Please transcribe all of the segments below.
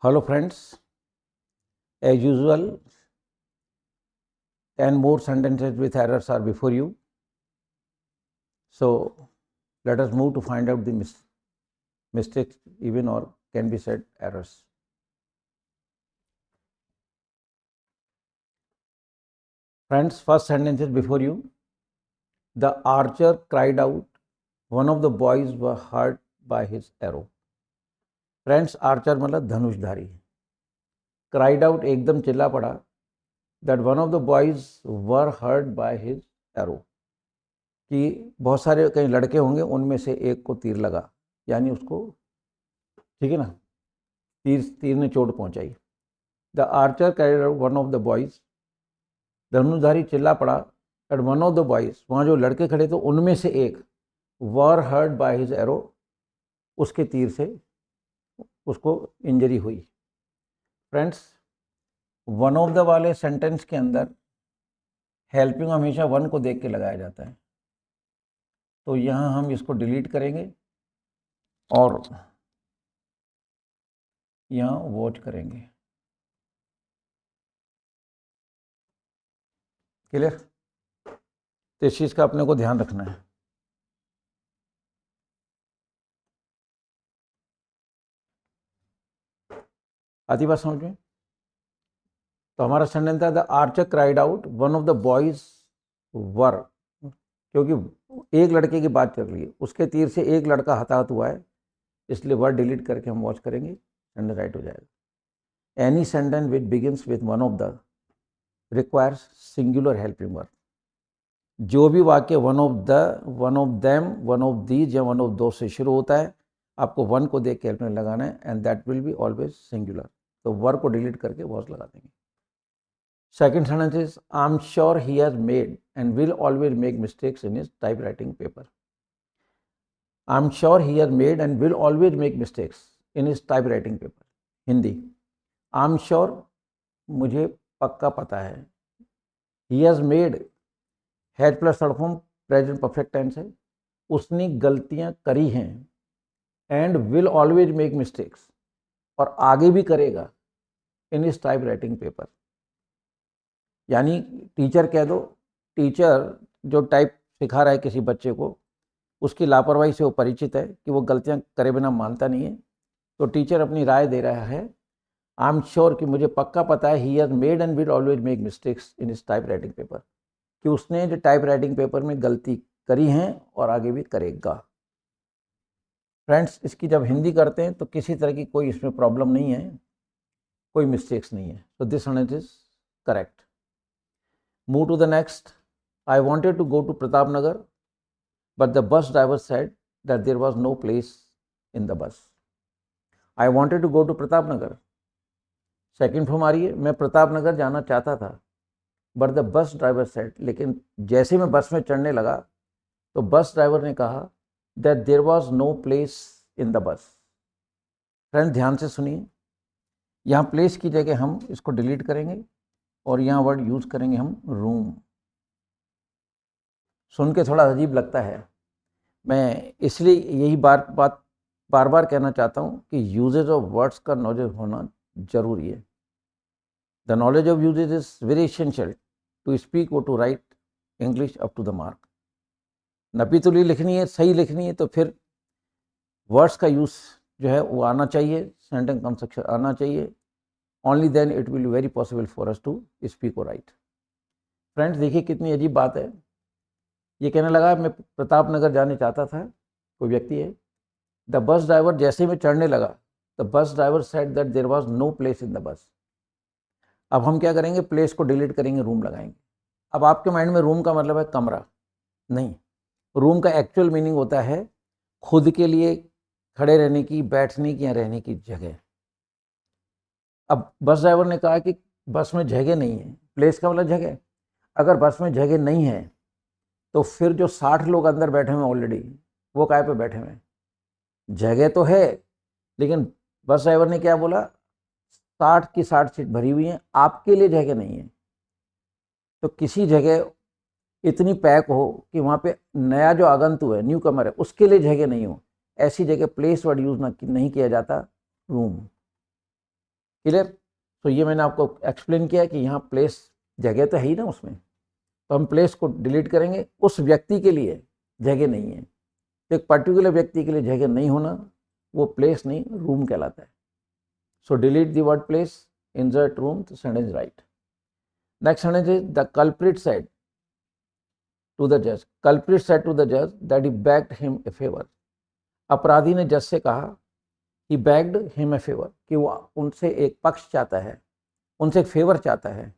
Hello friends, as usual 10 more sentences with errors are before you. So let us move to find out the mistakes even or can be said errors. Friends, first sentence is before you. The archer cried out, one of the boys were hurt by his arrow. Friends, archer मतलब Dhanushdhari. Cried out एकदम चिल्ला पड़ा that one of the boys were hurt by his arrow. कि बहुत सारे कई लड़के होंगे उनमें से एक को तीर लगा, यानी उसको, ठीक है ना, तीर ने चोट पहुंचाई. The archer carried out one of the boys, धनुधारी चिल्ला पड़ा at one of the boys, वहाँ जो लड़के खड़े थे उनमें से एक, were hurt by his arrow, उसके तीर से उसको इंजरी हुई. फ्रेंड्स, वन ऑफ द वाले सेंटेंस के अंदर हेल्पिंग हमेशा वन को देख के लगाया जाता है, तो यहाँ हम इसको डिलीट करेंगे और यहाँ वॉच करेंगे. क्लियर? तो इस चीज़ का अपने को ध्यान रखना है. आती बात समझ में? तो हमारा सेंटेंस था the Archer cried out one of the boys were, क्योंकि एक लड़के की बात चल रही है, उसके तीर से एक लड़का हताहत हुआ है, इसलिए वर्ड डिलीट करके हम वॉच करेंगे, सेंटेंस राइट हो जाएगा. Any sentence which begins with one of the requires singular helping verb. जो भी वाक्य one of them, one of these या वन ऑफ दो से शुरू होता है, आपको वन को देख के हेल्प में लगाना है, and that will be always singular. तो वर्ब को डिलीट करके वॉच लगा देंगे. Second sentence is, I'm sure he has made and will always make mistakes in his typewriting paper. I'm sure he has made and will always make mistakes in his typewriting paper. Hindi, I'm sure मुझे पक्का पता है. He has made, has plus third form present perfect tense है, उसने गलतियां करी हैं, and will always make mistakes, और आगे भी करेगा, इन हिज टाइपराइटिंग पेपर. यानी टीचर कह दो, टीचर जो टाइप सिखा रहा है किसी बच्चे को, उसकी लापरवाही से वो परिचित है कि वो गलतियां करे बिना मानता नहीं है, तो टीचर अपनी राय दे रहा है, आई एम श्योर कि मुझे पक्का पता है, he has made and will always make mistakes in his type writing paper, कि उसने जो टाइप राइटिंग पेपर में गलती करी हैं और आगे भी करेगा. फ्रेंड्स, इसकी जब हिंदी करते हैं तो किसी तरह की कोई इसमें प्रॉब्लम नहीं है, कोई मिस्टेक्स नहीं है. तो this sentence is correct. Move to the next. I wanted to go to Pratap Nagar, but the bus driver said that there was no place in the bus. I wanted to go to Pratap Nagar. Second form आ रही है, मैं प्रताप नगर जाना चाहता था, but the bus driver said, लेकिन जैसे मैं बस में चढ़ने लगा तो बस ड्राइवर ने कहा that there was no place in the bus. Friend, ध्यान से सुनिए, यहाँ प्लेस की जगह हम इसको डिलीट करेंगे और यहाँ वर्ड यूज करेंगे हम रूम. सुन के थोड़ा अजीब लगता है, मैं इसलिए यही बार बार कहना चाहता हूँ कि यूजेज ऑफ वर्ड्स का नॉलेज होना जरूरी है. The knowledge of uses is very essential to speak और to write English up to the mark. नपीतुली लिखनी है, सही लिखनी है, तो फिर वर्ड्स का यूज जो है वो आना चाहिए, सेंटेंस कंस्ट्रक्शन आना चाहिए. Only then it will be very possible for us to speak or write. Friends, देखिए कितनी अजीब बात है. ये कहने लगा मैं प्रताप नगर जाने चाहता था, कोई व्यक्ति है. द बस ड्राइवर, जैसे मैं चढ़ने लगा, the bus driver said that there was no place in the bus. अब हम क्या करेंगे, प्लेस को डिलीट करेंगे, रूम लगाएंगे. अब आपके माइंड में रूम का मतलब है कमरा नहीं. रूम का एक्चुअल मीनिंग होता है खुद के लिए खड़े रहने की, बैठने की या रहने की जगह. अब बस ड्राइवर ने कहा कि बस में जगह नहीं है, प्लेस का मतलब जगह. अगर बस में जगह नहीं है तो फिर जो 60 लोग अंदर बैठे हुए ऑलरेडी, वो काय पे बैठे हुए? जगह तो है, लेकिन बस ड्राइवर ने क्या बोला, 60 की 60 सीट भरी हुई हैं, आपके लिए जगह नहीं है. तो किसी जगह इतनी पैक हो कि वहाँ पे नया जो आगंतुक है, न्यू कमर है, उसके लिए जगह नहीं हो, ऐसी जगह प्लेस वर्ड यूज नहीं किया जाता, रूम. क्लियर। तो ये मैंने आपको एक्सप्लेन किया कि यहाँ प्लेस जगह तो है ही ना उसमें, तो हम प्लेस को डिलीट करेंगे। उस व्यक्ति के लिए जगह नहीं है, एक पर्टिकुलर व्यक्ति के लिए जगह नहीं होना वो प्लेस नहीं रूम कहलाता है। So delete the word place, insert room, तो sentence right. Next sentence is the culprit said to the जज, कल्प्रिट सेड टू द जज that he begged him a favour. अपराधी ने जज से कहा, he begged him a favour, कि वो उनसे एक पक्ष चाहता है, उनसे एक फेवर चाहता है।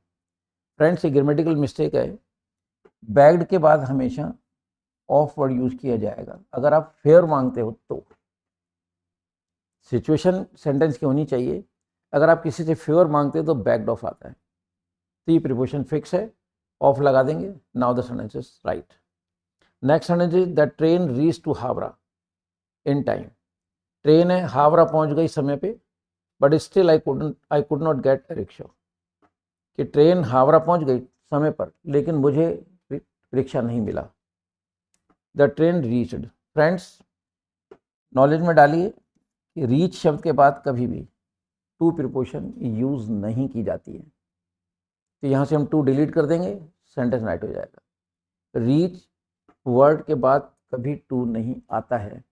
फ्रेंड्स, ये ग्रामेटिकल मिस्टेक है। बेग्ड के बाद हमेशा ऑफ वर्ड यूज किया जाएगा। अगर आप फेवर मांगते हो तो सिचुएशन सेंटेंस की होनी चाहिए। अगर आप किसी से फेवर मांगते हो तो बैक्ड ऑफ आता है। तो ये प्रीपोजिशन फिक्स है, ऑफ लगा देंगे। Now the sentence is right. Next sentence is the train reach to Howrah in time. Train है, हावड़ा पहुंच गई समय पे, but still I could not get a rickshaw. कि ट्रेन हावड़ा पहुंच गई समय पर, लेकिन मुझे रिक्शा नहीं मिला। The train reached. Friends, knowledge में डालिए कि रीच शब्द के बाद कभी भी टू प्रीपोजिशन यूज नहीं की जाती है। तो यहाँ से हम टू डिलीट कर देंगे, सेंटेंस राइट हो जाएगा। रीच वर्ड के बाद कभी टू नहीं आता है।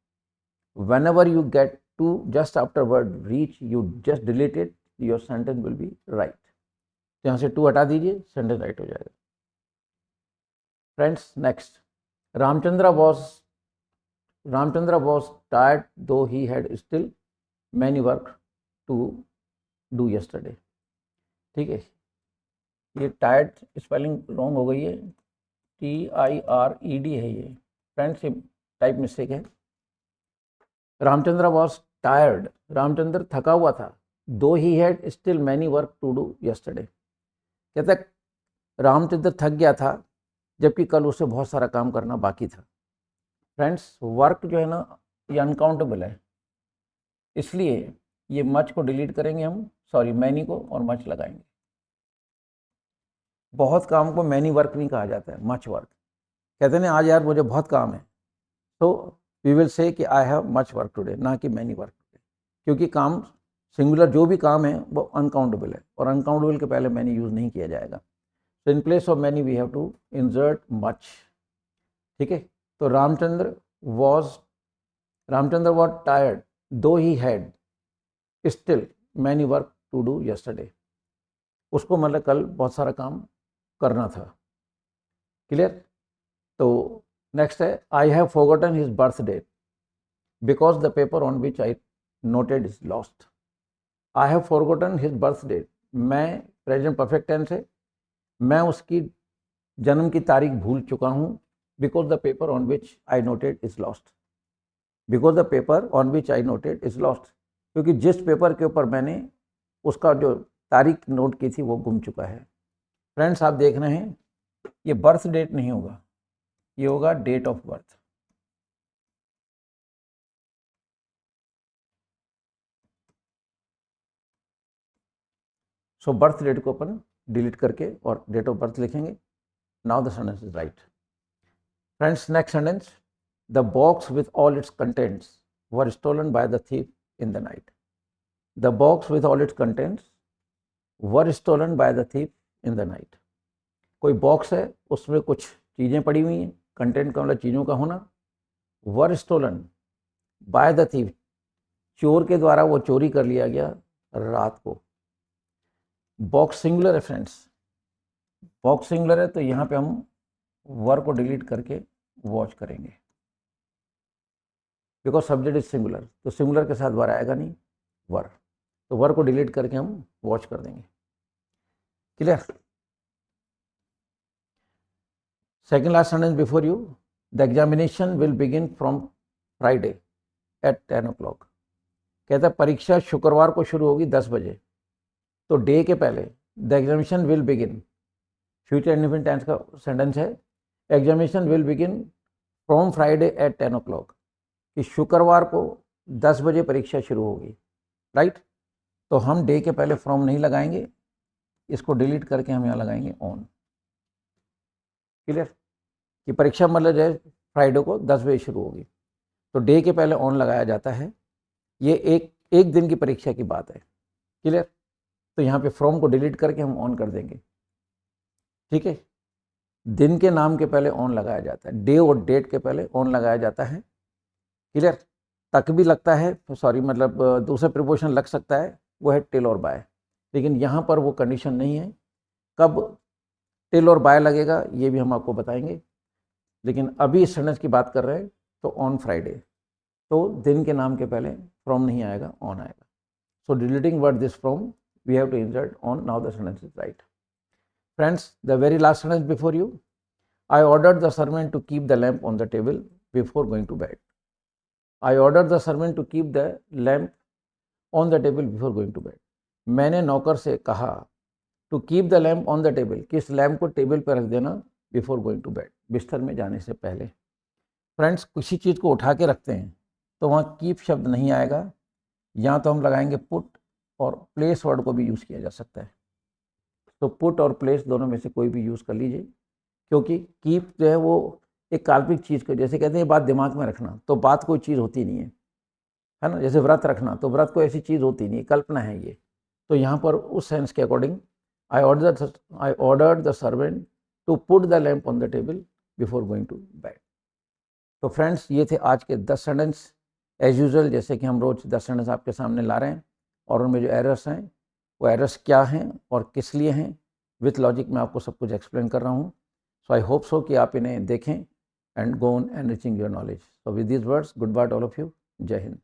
whenever you get to just after word reach, you just delete it, your sentence will be right। तो यहाँ से टू हटा दीजिए, सेंटेंस राइट हो जाएगा। Friends, next, Ramchandra was tired though he had still many work to do yesterday। ठीक है, ये टायर्ड स्पेलिंग रॉन्ग हो गई है, TIRED है ये। फ्रेंड्स, ये टाइप मिस्टेक है। रामचंद्र वॉज टायर्ड, रामचंद्र थका हुआ था, though he had still many work to do yesterday. कहता रामचंद्र थक गया था जबकि कल उसे बहुत सारा काम करना बाकी था। फ्रेंड्स, वर्क जो है ना ये अनकाउंटेबल है, इसलिए ये मच को डिलीट करेंगे हम, सॉरी मैनी को, और मच लगाएंगे। बहुत काम को मैनी वर्क नहीं कहा जाता है, मच वर्क। कहते हैं आज यार मुझे बहुत काम है, तो वी विल से कि I have much work today, ना कि मैनी वर्क टुडे। क्योंकि काम सिंगुलर जो भी काम है वो अनकाउंटेबल है, और अनकाउंटेबल के पहले मैनी यूज नहीं किया जाएगा। तो in place of many we have to insert much. ठीक है, तो Ramchandra was tired though he had still many work to do yesterday. उसको मतलब कल बहुत सारा काम करना था। क्लियर। तो नेक्स्ट है, I have forgotten his birth date because the paper on which I noted is lost. I have forgotten his birth date, मैं प्रेजेंट परफेक्ट टेंस है, मैं उसकी जन्म की तारीख भूल चुका हूँ। Because the paper on which I noted is lost, because the paper on which I noted is lost, क्योंकि जिस पेपर के ऊपर मैंने उसका जो तारीख नोट की थी वो गुम चुका है। फ्रेंड्स, आप देख रहे हैं ये बर्थ डेट नहीं होगा, ये होगा date of birth. So birth date को अपन डिलीट करके और डेट ऑफ बर्थ लिखेंगे। Now the sentence is right. Friends, next sentence, the box with all its contents were stolen by the thief in the night. The box with all its contents were stolen by the thief in the night. कोई box है, उसमें कुछ चीज़ें पड़ी हुई हैं, content का मतलब चीज़ों का होना। वर स्टोलन बाय द थीफ, चोर के द्वारा वो चोरी कर लिया गया रात को। बॉक्स सिंगुलर है फ्रेंड्स, बॉक्स सिंगुलर है, तो यहाँ पे हम वर को डिलीट करके वॉच करेंगे, बिकॉज सब्जेक्ट इज सिंगुलर, तो सिंगुलर के साथ वर आएगा नहीं, वर, तो वर को डिलीट करके हम वॉच कर देंगे। Clear. Second last sentence before you, the examination will begin from Friday at 10 o'clock। कहता है परीक्षा शुक्रवार को शुरू होगी 10 बजे। तो डे के पहले the examination will begin, future indefinite tense का सेंटेंस है, examination will begin from Friday at 10 o'clock, कि शुक्रवार को 10 बजे परीक्षा शुरू होगी। राइट, तो हम डे के पहले फ्रॉम नहीं लगाएंगे, इसको डिलीट करके हम यहाँ लगाएंगे ऑन। क्लियर, कि परीक्षा मतलब जो है फ्राइडे को 10 बजे शुरू होगी, तो डे के पहले ऑन लगाया जाता है। ये एक दिन की परीक्षा की बात है। क्लियर। तो यहाँ पे फ्रॉम को डिलीट करके हम ऑन कर देंगे, ठीक है। दिन के नाम के पहले ऑन लगाया जाता है, डे और डेट के पहले ऑन लगाया जाता है, क्लियर। तक भी लगता है, सॉरी मतलब दूसरा प्रिपोजिशन लग सकता है, वो है टिल और बाय, लेकिन यहाँ पर वो कंडीशन नहीं है। कब टिल और बाय लगेगा ये भी हम आपको बताएंगे, लेकिन अभी इस सेंटेंस की बात कर रहे हैं तो ऑन फ्राइडे, तो दिन के नाम के पहले फ्रॉम नहीं आएगा, ऑन आएगा। So deleting word this from we have to insert on, now the sentence is right. Friends, the very last sentence before you, I ordered the servant to keep the lamp on the table before going to bed. I ordered the servant to keep the lamp on the table before going to bed. मैंने नौकर से कहा to keep the lamp on the table, कि इस lamp को table पर रख देना before going to bed, बिस्तर में जाने से पहले। फ्रेंड्स, किसी चीज़ को उठा के रखते हैं तो वहाँ keep शब्द नहीं आएगा, या तो हम लगाएंगे put, और place वर्ड को भी यूज़ किया जा सकता है। तो put और place दोनों में से कोई भी यूज़ कर लीजिए, क्योंकि कीप जो है वो एक काल्पनिक चीज़ को, जैसे कहते हैं बात दिमाग में रखना, तो बात कोई चीज़ होती नहीं है ना। जैसे व्रत रखना, तो व्रत कोई ऐसी चीज़ होती नहीं है, कल्पना है ये। तो यहाँ पर उस सेंस के according I ordered the servant to put the lamp on the table before going to bed. तो फ्रेंड्स, ये थे आज के 10 सेंटेंस। एज यूजुअल जैसे कि हम रोज़ 10 सेंटेंस आपके सामने ला रहे हैं, और उनमें जो एरर्स हैं वो एरर्स क्या हैं और किस लिए हैं, विथ लॉजिक मैं आपको सब कुछ एक्सप्लेन कर रहा हूँ। So I hope so कि आप इन्हें देखें and go on enriching your knowledge. So with these words, goodbye to all of you. जय हिंद।